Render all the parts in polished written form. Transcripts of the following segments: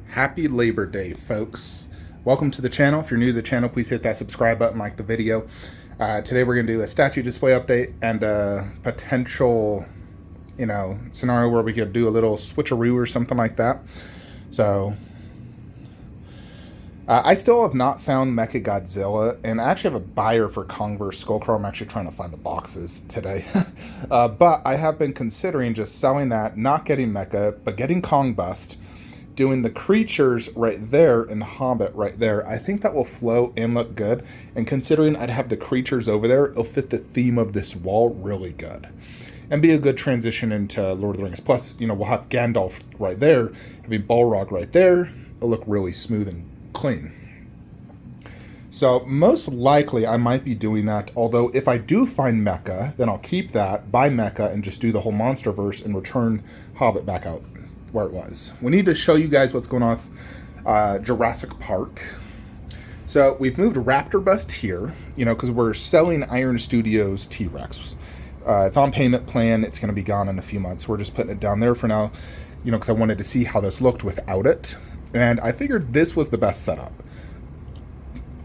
Happy Labor Day, folks. Welcome to the channel. If you're new to the channel, please hit that subscribe button, like the video. Today we're going to do a statue display update and a potential, scenario where we could do a little switcheroo or something like that. So, I still have not found Mechagodzilla, and I actually have a buyer for Kong vs. Skullcrow. I'm actually trying to find the boxes today. But I have been considering just selling that, not getting Mecha, but getting Kong bust, doing the creatures right there and Hobbit right there. I think that will flow and look good. And considering I'd have the creatures over there, it'll fit the theme of this wall really good. And be a good transition into Lord of the Rings. Plus, we'll have Gandalf right there, having Balrog right there. It'll look really smooth and clean. So most likely I might be doing that, although if I do find Mecha, then I'll keep that, buy Mecha, and just do the whole Monsterverse and return Hobbit back out where it was. We need to show you guys what's going on with Jurassic Park. So we've moved Raptor Bust here, because we're selling Iron Studios T-Rex. It's on payment plan. It's going to be gone in a few months. We're just putting it down there for now, because I wanted to see how this looked without it. And I figured this was the best setup.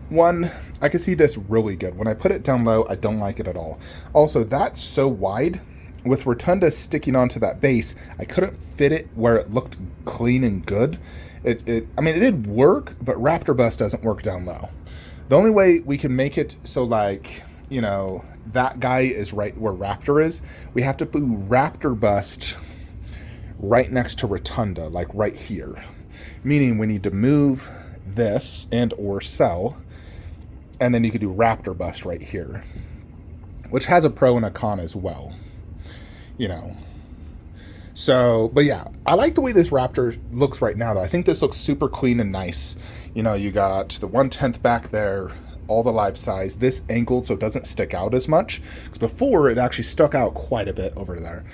One, I can see this really good. When I put it down low, I don't like it at all. Also, that's so wide. With Rotunda sticking onto that base, I couldn't fit it where it looked clean and good. It did work, but Raptor Bust doesn't work down low. The only way we can make it so, that guy is right where Raptor is, we have to put Raptor Bust right next to Rotunda, like right here. Meaning we need to move this and or sell, and then you could do Raptor Bust right here, which has a pro and a con as well. So, but yeah, I like the way this Raptor looks right now, though. I think this looks super clean and nice. You got the 1/10 back there, all the live size, this angled so it doesn't stick out as much, because before it actually stuck out quite a bit over there.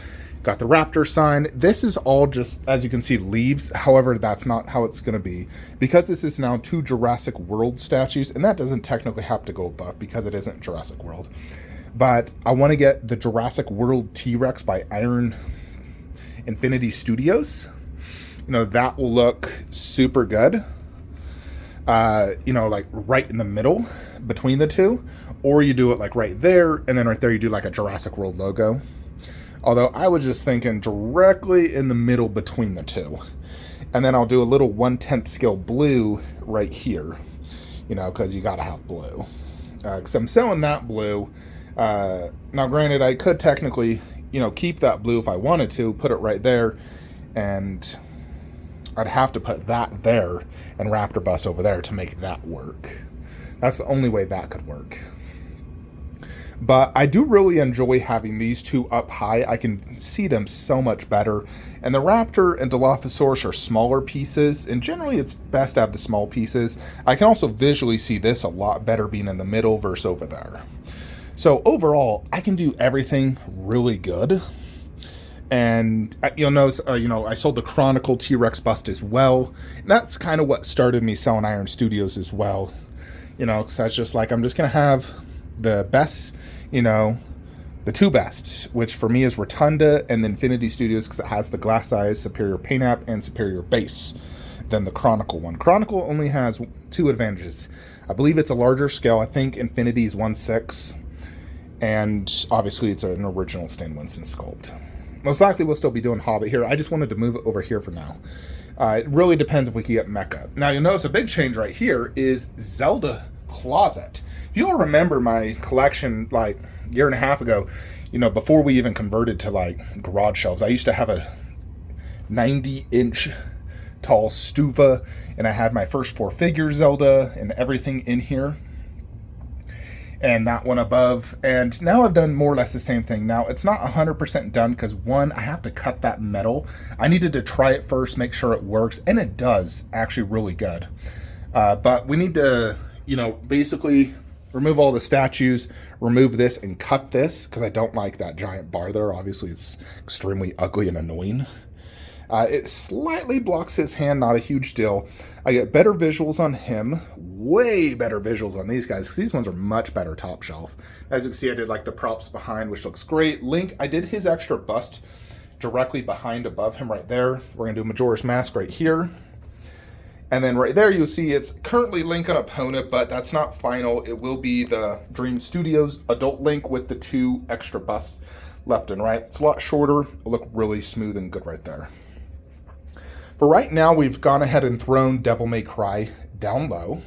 Got the Raptor sign. This is all just, as you can see, leaves. However, that's not how it's going to be, because this is now 2 Jurassic World statues, and that doesn't technically have to go above because it isn't Jurassic World. But I want to get the Jurassic World T-Rex by Iron Infinity Studios. That will look super good. Like right in the middle between the two. Or you do it like right there, and then right there you do like a Jurassic World logo. Although I was just thinking directly in the middle between the two. And then I'll do a little 1/10 scale blue right here. Because you got to have blue. Because I'm selling that blue. Now, granted, I could technically, keep that blue if I wanted to, put it right there, and I'd have to put that there and Raptor Bust over there to make that work. That's the only way that could work. But I do really enjoy having these two up high. I can see them so much better. And the Raptor and Dilophosaurus are smaller pieces, and generally it's best to have the small pieces. I can also visually see this a lot better being in the middle versus over there. So overall, I can do everything really good. And you'll notice, I sold the Chronicle T-Rex bust as well. And that's kind of what started me selling Iron Studios as well. Because I was just like, I'm just going to have the best, the 2 best, which for me is Rotunda and Infinity Studios, because it has the glass eyes, superior paint app, and superior base than the Chronicle one. Chronicle only has 2 advantages. I believe it's a larger scale. I think Infinity is 1/6. And obviously it's an original Stan Winston sculpt. Most likely we'll still be doing Hobbit here. I just wanted to move it over here for now. It really depends if we can get Mecha. Now you'll notice a big change right here is Zelda Closet. If you'll remember my collection like a year and a half ago, before we even converted to like garage shelves, I used to have a 90-inch tall Stuva, and I had my first 4 figure Zelda and everything in here. And that one above, and now I've done more or less the same thing. Now it's not 100% done because one, I have to cut that metal. I needed to try it first, make sure it works, and it does actually really good. But we need to, basically remove all the statues, remove this and cut this, because I don't like that giant bar there. Obviously it's extremely ugly and annoying. It slightly blocks his hand, not a huge deal. I get better visuals on him, way better visuals on these guys, because these ones are much better top shelf. As you can see, I did like the props behind, which looks great. Link, I did his extra bust directly behind above him right there. We're going to do Majora's Mask right here. And then right there, you'll see it's currently Link on opponent, but that's not final. It will be the Dream Studios adult Link with the 2 extra busts left and right. It's a lot shorter. It'll look really smooth and good right there. For right now, we've gone ahead and thrown Devil May Cry down low.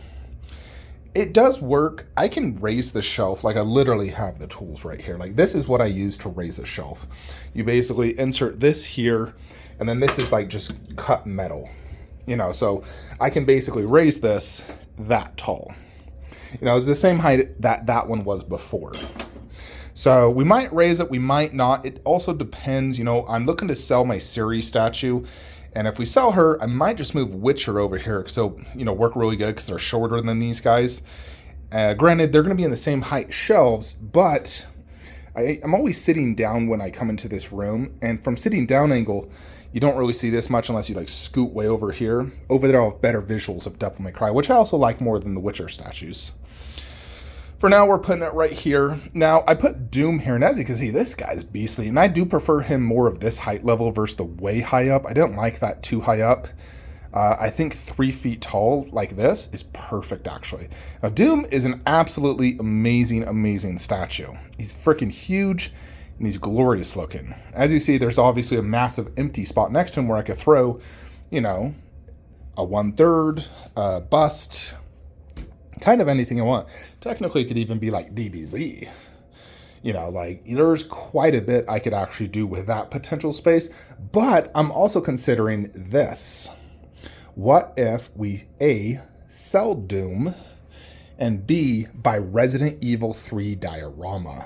It does work. I can raise the shelf. Like, I literally have the tools right here. Like, this is what I use to raise a shelf. You basically insert this here, and then this is like just cut metal. You know, so I can basically raise this that tall. You know, it's the same height that one was before. So we might raise it, we might not. It also depends, you know, I'm looking to sell my Siri statue. And if we sell her, I might just move Witcher over here. So, you know, work really good because they're shorter than these guys. Granted, they're going to be in the same height shelves, but I'm always sitting down when I come into this room. And from sitting down angle, you don't really see this much unless you like scoot way over here. Over there, I'll have better visuals of Devil May Cry, which I also like more than the Witcher statues. For now, we're putting it right here. Now, I put Doom here, and as you can see, this guy's beastly, and I do prefer him more of this height level versus the way high up. I didn't like that too high up. I think 3 feet tall like this is perfect, actually. Now, Doom is an absolutely amazing, amazing statue. He's freaking huge, and he's glorious looking. As you see, there's obviously a massive empty spot next to him where I could throw, you know, a 1/3, bust, kind of anything I want. Technically, it could even be like DBZ. You know, like, there's quite a bit I could actually do with that potential space. But I'm also considering this. What if we, A, sell Doom, and B, buy Resident Evil 3 diorama?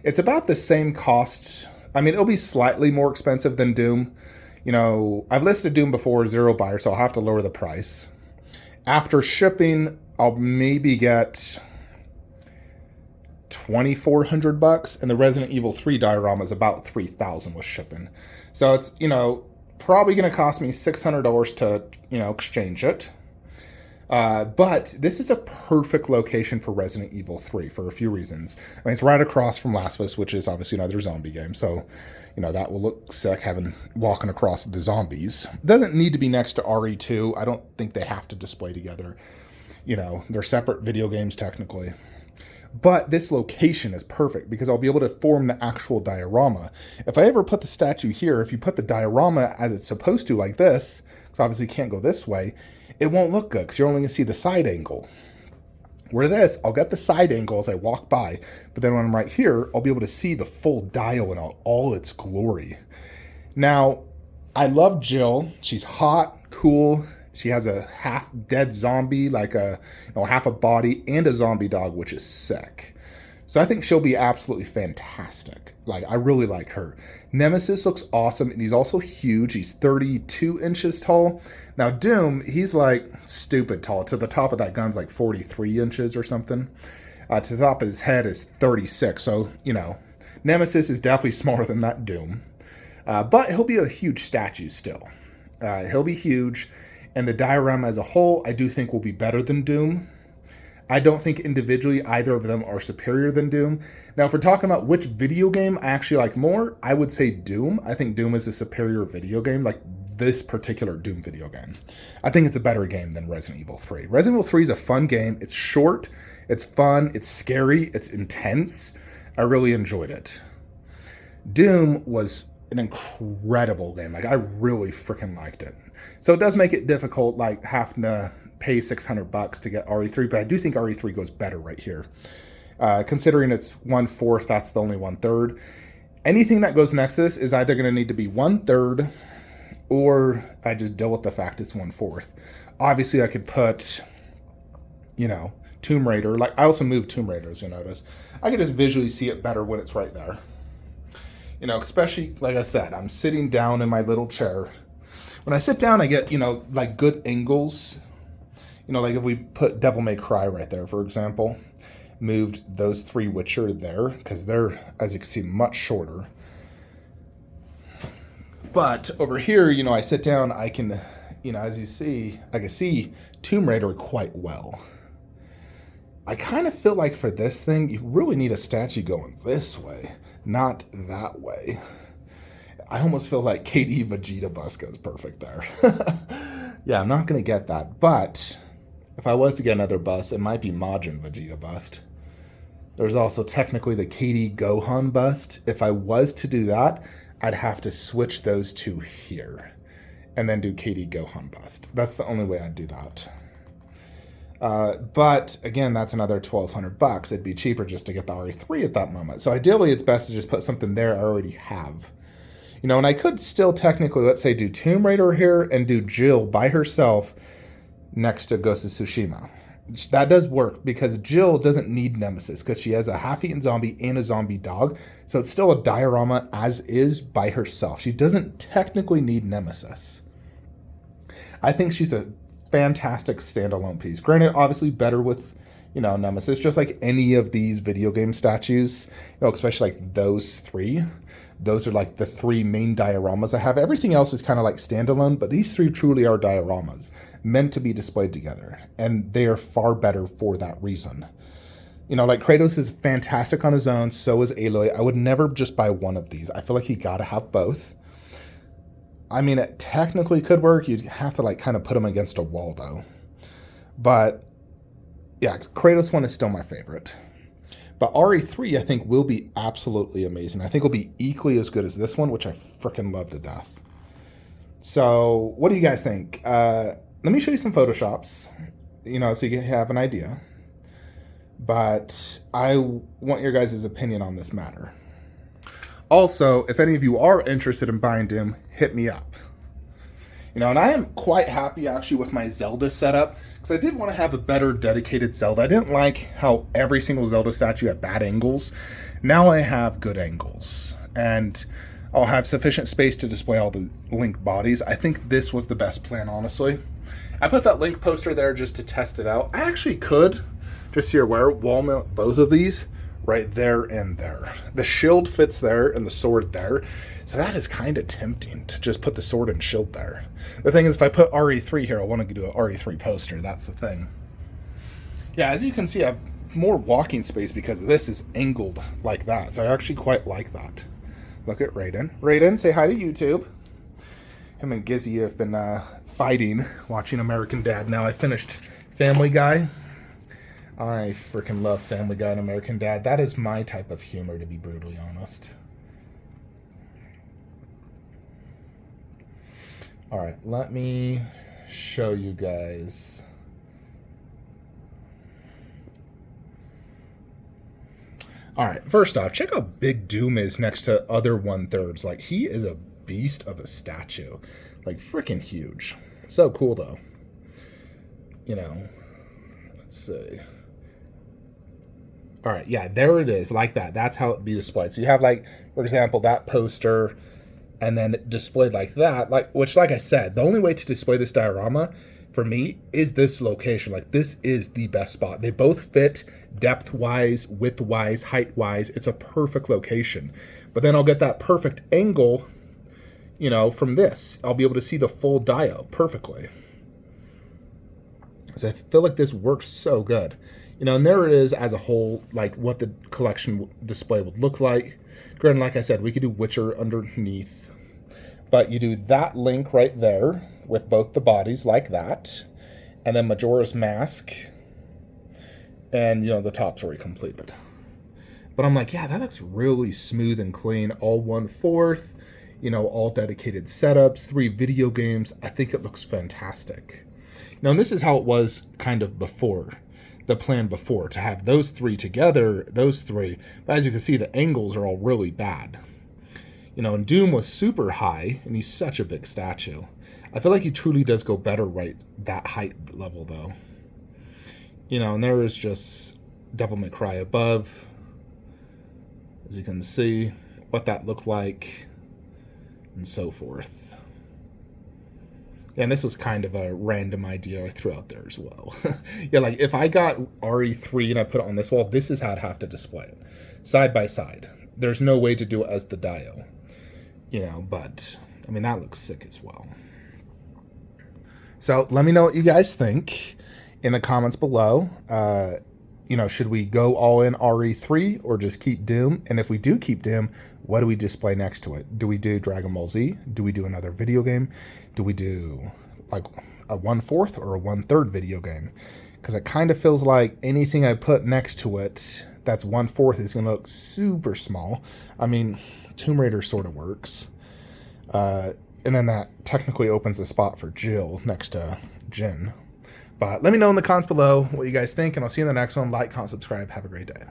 It's about the same cost. I mean, it'll be slightly more expensive than Doom. You know, I've listed Doom before, 0 buyer, so I'll have to lower the price. After shipping, I'll maybe get $2,400, and the Resident Evil 3 diorama is about $3,000 with shipping. So it's, you know, probably going to cost me $600 to, you know, exchange it. But this is a perfect location for Resident Evil 3 for a few reasons. I mean, it's right across from Last of Us, which is obviously another zombie game. So, you know, that will look sick, walking across the zombies. It doesn't need to be next to RE2. I don't think they have to display together. You know, they're separate video games technically. But this location is perfect because I'll be able to form the actual diorama. If I ever put the statue here, if you put the diorama as it's supposed to like this, because obviously you can't go this way, it won't look good because you're only going to see the side angle. Where this, I'll get the side angle as I walk by, but then when I'm right here, I'll be able to see the full dial in all its glory. Now, I love Jill. She's hot, cool. She has a half-dead zombie, like half a body, and a zombie dog, which is sick. So I think she'll be absolutely fantastic. Like, I really like her. Nemesis looks awesome, and he's also huge. He's 32 inches tall. Now, Doom, he's like stupid tall. To the top of that gun's like 43 inches or something. To the top of his head is 36. So, you know, Nemesis is definitely smaller than that Doom. But he'll be a huge statue still. He'll be huge. And the diorama as a whole, I do think will be better than Doom. I don't think individually either of them are superior than Doom. Now, if we're talking about which video game I actually like more, I would say Doom. I think Doom is a superior video game, like this particular Doom video game. I think it's a better game than Resident Evil 3. Resident Evil 3 is a fun game. It's short, it's fun, it's scary, it's intense. I really enjoyed it. Doom was an incredible game. Like, I really freaking liked it. So it does make it difficult, like having to pay $600 to get RE3, but I do think RE3 goes better right here. Considering it's 1/4, that's the only 1/3. Anything that goes next to this is either going to need to be 1/3, or I just deal with the fact it's 1/4. Obviously, I could put, you know, Tomb Raider. Like, I also moved Tomb Raider, as you'll notice. I could just visually see it better when it's right there. You know, especially, like I said, I'm sitting down in my little chair. When I sit down, I get, you know, like good angles. You know, like if we put Devil May Cry right there, for example, moved those 3 Witcher there, because they're, as you can see, much shorter. But over here, you know, I sit down, I can, you know, as you see, I can see Tomb Raider quite well. I kind of feel like for this thing, you really need a statue going this way, not that way. I almost feel like KD Vegeta bus goes perfect there. Yeah, I'm not going to get that. But if I was to get another bust, it might be Majin Vegeta bust. There's also technically the KD Gohan bust. If I was to do that, I'd have to switch those two here and then do KD Gohan bust. That's the only way I'd do that. But again, that's another $1,200. It'd be cheaper just to get the RE3 at that moment. So ideally, it's best to just put something there I already have. You know, and I could still technically, let's say, do Tomb Raider here and do Jill by herself next to Ghost of Tsushima. That does work because Jill doesn't need Nemesis because she has a half-eaten zombie and a zombie dog. So it's still a diorama as is by herself. She doesn't technically need Nemesis. I think she's a fantastic standalone piece. Granted, obviously better with, you know, Nemesis, just like any of these video game statues, you know, especially like those three. Those are like the three main dioramas I have. Everything else is kind of like standalone, but these three truly are dioramas meant to be displayed together. And they are far better for that reason. You know, like Kratos is fantastic on his own. So is Aloy. I would never just buy one of these. I feel like you got to have both. I mean, it technically could work. You'd have to like kind of put them against a wall though. But yeah, Kratos one is still my favorite. But RE3, I think, will be absolutely amazing. I think will be equally as good as this one, which I freaking love to death. So, what do you guys think? Let me show you some Photoshops, you know, so you can have an idea. But I want your guys' opinion on this matter. Also, if any of you are interested in buying Doom, hit me up. You know, and I am quite happy actually with my Zelda setup because I did want to have a better dedicated Zelda. I didn't like how every single Zelda statue had bad angles. Now I have good angles and I'll have sufficient space to display all the Link bodies. I think this was the best plan, honestly. I put that Link poster there just to test it out. I actually could, just so you're aware, wall mount both of these right there and there. The shield fits there and the sword there. So that is kind of tempting to just put the sword and shield there. The thing is, if I put RE3 here, I want to do an RE3 poster. That's the thing. Yeah, as you can see, I have more walking space because this is angled like that. So I actually quite like that. Look at Raiden. Raiden, say hi to YouTube. Him and Gizzy have been fighting, watching American Dad. Now I finished Family Guy. I freaking love Family Guy and American Dad. That is my type of humor, to be brutally honest. Alright, let me show you guys. Alright, first off, check how big Doom is next to other 1/3s. Like, he is a beast of a statue. Like, freaking huge. So cool, though. You know, let's see. Alright, yeah, there it is, like that. That's how it be displayed. So you have, like, for example, that poster, and then displayed like that, which, like I said, the only way to display this diorama for me is this location. Like, this is the best spot. They both fit depth-wise, width-wise, height-wise. It's a perfect location. But then I'll get that perfect angle, you know, from this. I'll be able to see the full dio perfectly. So I feel like this works so good. You know, and there it is as a whole, like what the collection display would look like. Granted, like I said, we could do Witcher underneath. But you do that Link right there with both the bodies like that. And then Majora's Mask. And, you know, the top's already completed. But I'm like, yeah, that looks really smooth and clean. All 1/4. You know, all dedicated setups. 3 video games. I think it looks fantastic. Now, and this is how it was kind of before. The plan before. To have those 3 together. Those 3. But as you can see, the angles are all really bad. You know, and Doom was super high, and he's such a big statue. I feel like he truly does go better right that height level, though. You know, and there is just Devil May Cry above. As you can see, what that looked like, and so forth. Yeah, and this was kind of a random idea I threw out there as well. Yeah, like, if I got RE3 and I put it on this wall, this is how I'd have to display it. Side by side. There's no way to do it as the dio. You know, but, I mean, that looks sick as well. So, let me know what you guys think in the comments below. You know, should we go all in RE3 or just keep Doom? And if we do keep Doom, what do we display next to it? Do we do Dragon Ball Z? Do we do another video game? Do we do like a 1/4 or a 1/3 video game, because it kind of feels like anything I put next to it that's 1/4 is going to look super small. I mean, Tomb Raider sort of works. And then that technically opens a spot for Jill next to Jen. But let me know in the comments below what you guys think, and I'll see you in the next one. Like, comment, subscribe. Have a great day.